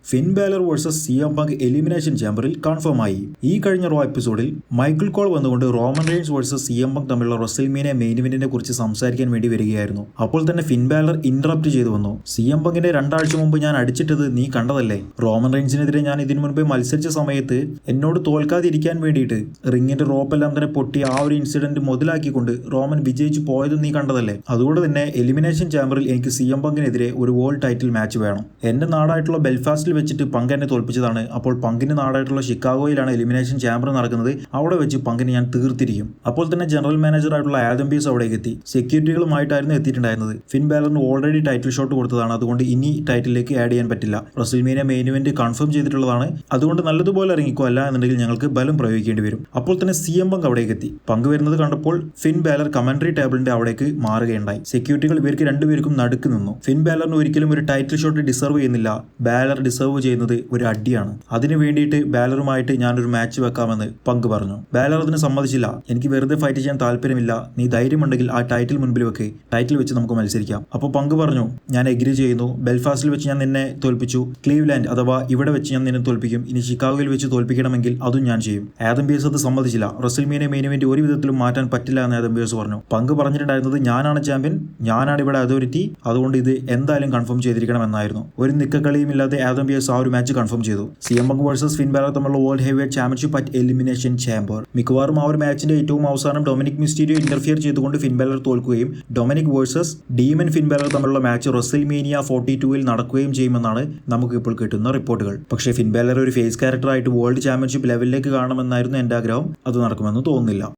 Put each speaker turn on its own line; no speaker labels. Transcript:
Fin Balor versus CM പങ്ക് elimination ചാമ്പറിൽ confirm ആയി. ഈ കഴിഞ്ഞ റോ എപ്പിസോഡിൽ മൈക്കിൾ കോൾ വന്നുകൊണ്ട് റോമൻ റെയിൻസ് വേഴ്സസ് സിഎം പങ്ക് തമ്മിലുള്ള റെസൽമേനിയ മെയിൻ ഇവന്റിനെ കുറിച്ച് സംസാരിക്കാൻ വേണ്ടി വരികയായിരുന്നു. അപ്പോൾ തന്നെ ഫിൻ ബാലർ ഇന്ററപ്റ്റ് ചെയ്തു വന്നു. സിഎം പങ്കിന്റെ 2 ആഴ്ച മുമ്പ് ഞാൻ അടിച്ചിട്ടത് നീ കണ്ടതല്ലേ? റോമൻ റെയിൻസിനെതിരെ ഞാൻ ഇതിനു മുൻപേ മത്സരിച്ച സമയത്ത് എന്നോട് തോൽക്കാതിരിക്കാൻ വേണ്ടിയിട്ട് റിങ്ങിന്റെ റോപ്പെല്ലാം തന്നെ പൊട്ടി ആ ഒരു ഇൻസിഡന്റ് മുതലാക്കിക്കൊണ്ട് റോമൻ വിജയിച്ചു പോയതും നീ കണ്ടതല്ലേ? അതുകൊണ്ട് തന്നെ എലിമിനേഷൻ ചാമ്പറിൽ എനിക്ക് സിഎം പങ്കിനെതിരെ ഒരു വേൾഡ് ടൈറ്റിൽ മാച്ച് വേണം. എന്റെ നാടായിട്ടുള്ള ബെൽഫാസ്റ്റിൽ വെച്ചിട്ട് പങ്ക് എന്നെ തോൽപ്പിച്ചതാണ്. അപ്പോൾ പങ്കിന്റെ നാടായിട്ടുള്ള ഷിക്കാഗോയിലാണ് എലിമിനേഷൻ ചാമ്പർ നടക്കുന്നത്. അവിടെ വെച്ച് പങ്കിനെ ഞാൻ തീർത്തിരിക്കും. അപ്പോൾ തന്നെ ജനറൽ മാനേജർ ആയിട്ടുള്ള ആദം പീസ് അവിടേക്ക് എത്തി. സെക്യൂരിറ്റികളുമായിട്ടായിരുന്നു എത്തിയിട്ടുണ്ടായിരുന്നത്. ഫിൻ ബാലറിന് ഓൾറെഡി ടൈറ്റിൽ ഷോട്ട് കൊടുത്തതാണ്. അതുകൊണ്ട് ഇനി ടൈറ്റിലേക്ക് ആഡ് ചെയ്യാൻ പറ്റില്ല. റെസൽമേനിയ മെയിൻ ഇവന്റ് കൺഫേം ചെയ്തിട്ടുള്ളതാണ്. അതുകൊണ്ട് നല്ലതുപോലെ ഇറങ്ങിക്കോ, അല്ല എന്നുണ്ടെങ്കിൽ ഞങ്ങൾക്ക് ബലം പ്രയോഗിക്കേണ്ടി വരും. അപ്പോൾ തന്നെ സിഎം പങ്ക് അവിടേക്ക് എത്തി. പങ്ക് വരുന്നത് കണ്ടപ്പോൾ ഫിൻ ബാലർ കമന്ററി ടേബിളിന്റെ അവിടേക്ക് മാറുകയുണ്ടായി. സെക്യൂരിറ്റികൾ ഇവർക്ക് രണ്ടുപേർക്കും നടുക്ക് നിന്നു. ഫിൻ ബാലറിന് ഒരിക്കലും ഒരു ടൈറ്റിൽ ഷോട്ട് ഡിസർവ് ചെയ്യുന്നില്ല. ബാലർ ഡിസർവ് ചെയ്യുന്നത് ഒരു അടിയാണ്. അതിനു വേണ്ടിയിട്ട് ബാലറുമായിട്ട് ഞാനൊരു മാച്ച് വെക്കാമെന്ന് പങ്ക് പറഞ്ഞു. ബാലർ അതിന് സമ്മതിച്ചില്ല. എനിക്ക് വെറുതെ ഫൈറ്റ് ചെയ്യാൻ താല്പര്യമില്ല. നീ ധൈര്യമുണ്ടെങ്കിൽ ആ ടൈറ്റിൽ മുൻപിൽ വെക്ക്. ടൈറ്റിൽ വെച്ച് നമുക്ക് മത്സരിക്കാം. അപ്പോൾ പങ്ക് പറഞ്ഞു, ഞാൻ എഗ്രി ചെയ്യുന്നു. ബെൽഫാസ്റ്റിൽ വെച്ച് ഞാൻ നിന്നെ തോൽപ്പിച്ചു. ക്ലീവ്ലാൻഡ് അഥവാ ഇവിടെ വെച്ച് ഞാൻ നിന്നെ തോൽപ്പിക്കും. ഇനി ഷിക്കാഗോയിൽ വെച്ച് തോൽപ്പിക്കണമെങ്കിൽ അതും ഞാൻ ചെയ്യും. ആദം പീസ് അത് സമ്മതിച്ചില്ല. റെസൽമേനിയ മെയിൻ ഇവന്റ് ഒരു വിധത്തിലും മാറ്റാൻ പറ്റില്ല എന്ന് ആദം പീസ് പറഞ്ഞു. പങ്ക് പറഞ്ഞിട്ടുണ്ടായിരുന്നത് ഞാനാണ് ചാമ്പ്യൻ, ഞാനാണ് ഇവിടെ അതോറിറ്റി, അതുകൊണ്ട് ഇത് എന്തായാലും കൺഫേം ചെയ്തിരിക്കണം എന്നായിരുന്നു. ഒരു നിക്കക്കളിയും ഇല്ലാതെ ആദം പീസ് ആ ഒരു മാച്ച് കൺഫേം ചെയ്തു. CM Punk versus Finn Balor തമ്മിലുള്ള world heavyweight championship at elimination chamber. മിക്കവാറും ആ ഒരു മാച്ചിന്റെ ഏറ്റവും അവസാനം ഡൊമിനിക് മിസ്റ്റീരിയോ ഇന്റർഫിയർ ചെയ്തുകൊണ്ട് ഫിൻ ബാലർ തോൽക്കുകയും Dominik versus Demon Finn Balor തമ്മിലുള്ള മാച്ച് റെസൽമേനിയ 42 നടക്കുകയും ചെയ്യുമെന്നാണ് നമുക്ക് ഇപ്പോൾ കിട്ടുന്ന റിപ്പോർട്ടുകൾ. പക്ഷേ ഫിൻ ബാലർ ഒരു ഫേസ് ക്യാരക്ടറായിട്ട് വേൾഡ് ചാമ്പ്യൻഷിപ്പ് ലെവലിലേക്ക് കാണണമെന്നായിരുന്നു എന്റെ ആഗ്രഹം. അത് നടക്കുമെന്ന് തോന്നുന്നില്ല.